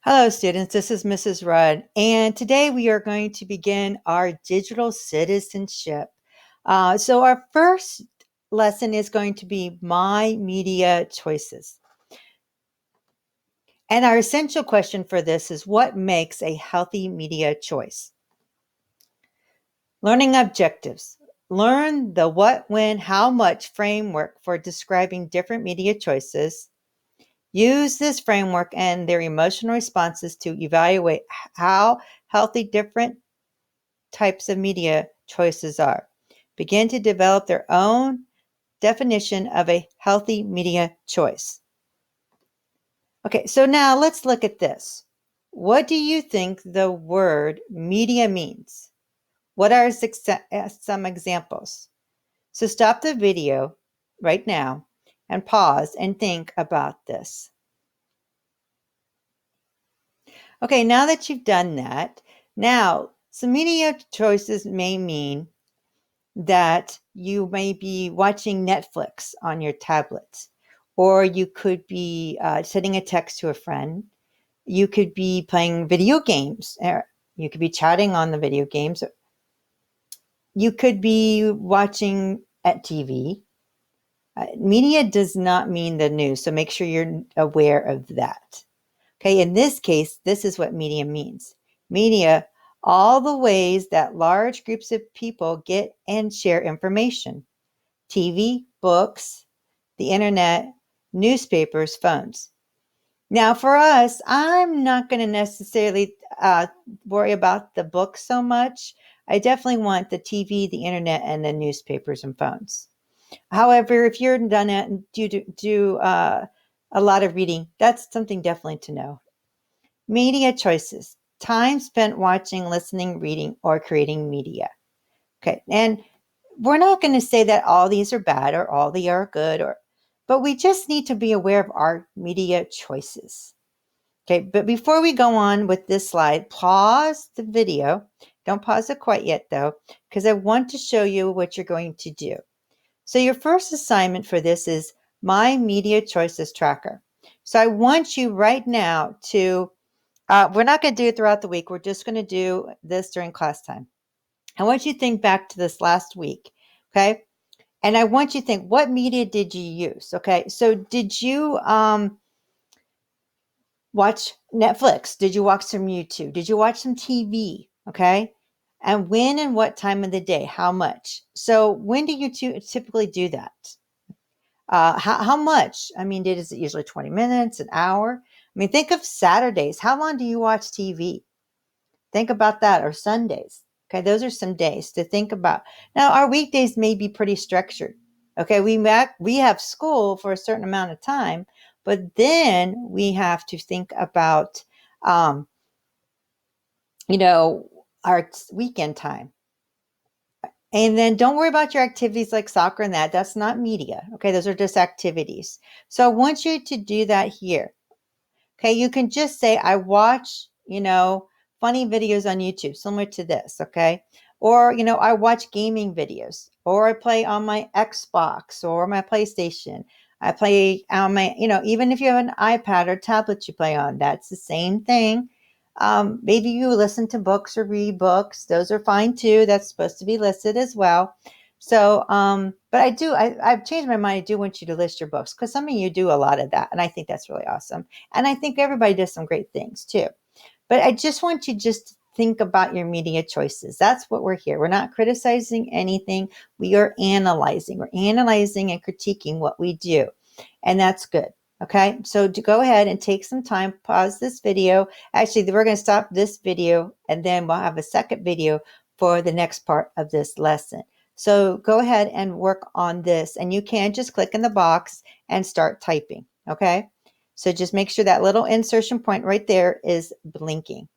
Hello, students. This is Mrs. Rudd, and today we are going to begin our digital citizenship. So, our first lesson is going to be My Media Choices. And our essential question for this is what makes a healthy media choice? Learning objectives. Learn the what, when, how much framework for describing different media choices. Use this framework and their emotional responses to evaluate how healthy different types of media choices are. Begin to develop their own definition of a healthy media choice. Okay, so now let's look at this. What do you think the word media means? What are some examples? So stop the video right now and pause and think about this. Okay, now that you've done that, now some media choices may mean that you may be watching Netflix on your tablet, or you could be sending a text to a friend. You could be playing video games. Or you could be chatting on the video games. You could be watching at TV. Media does not mean the news, so make sure you're aware of that. Okay, in this case, this is what media means. Media, all the ways that large groups of people get and share information. TV, books, the internet, newspapers, phones. Now, for us, I'm not going to necessarily worry about the books so much. I definitely want the TV, the internet, and the newspapers and phones. However, if you're done it and do a lot of reading, that's something definitely to know. Media choices. Time spent watching, listening, reading, or creating media. Okay, and we're not going to say that all these are bad or all they are good, but we just need to be aware of our media choices. Okay, but before we go on with this slide, pause the video. Don't pause it quite yet though, because I want to show you what you're going to do. So your first assignment for this is My Media Choices Tracker. So I want you right now to, we're not going to do it throughout the week. We're just going to do this during class time. I want you to think back to this last week, okay? And I want you to think, what media did you use? Okay, so did you watch Netflix? Did you watch some YouTube? Did you watch some TV? Okay, and when and what time of the day? How much? So when do you typically do that? How much? I mean, is it usually 20 minutes, an hour? I mean, think of Saturdays. How long do you watch TV? Think about that, or Sundays. Okay, those are some days to think about. Now, our weekdays may be pretty structured. Okay, we have school for a certain amount of time, but then we have to think about, um, our weekend time. And then don't worry about your activities like soccer and that. That's not media. Okay, those are just activities. So I want you to do that here. Okay, you can just say, I watch, funny videos on YouTube, similar to this, okay? Or, I watch gaming videos, or I play on my Xbox or my PlayStation. I play on my, even if you have an iPad or tablet you play on, that's the same thing. Maybe you listen to books or read books. Those are fine too. That's supposed to be listed as well. So, but I've changed my mind. I do want you to list your books because some of you do a lot of that. And I think that's really awesome. And I think everybody does some great things too. But I just want you just to think about your media choices. That's what we're here. We're not criticizing anything. We are analyzing. We're analyzing and critiquing what we do. And that's good. Okay, so to go ahead and take some time, pause this video. Actually, we're going to stop this video and then we'll have a second video for the next part of this lesson. So go ahead and work on this, and you can just click in the box and start typing. Okay, so just make sure that little insertion point right there is blinking.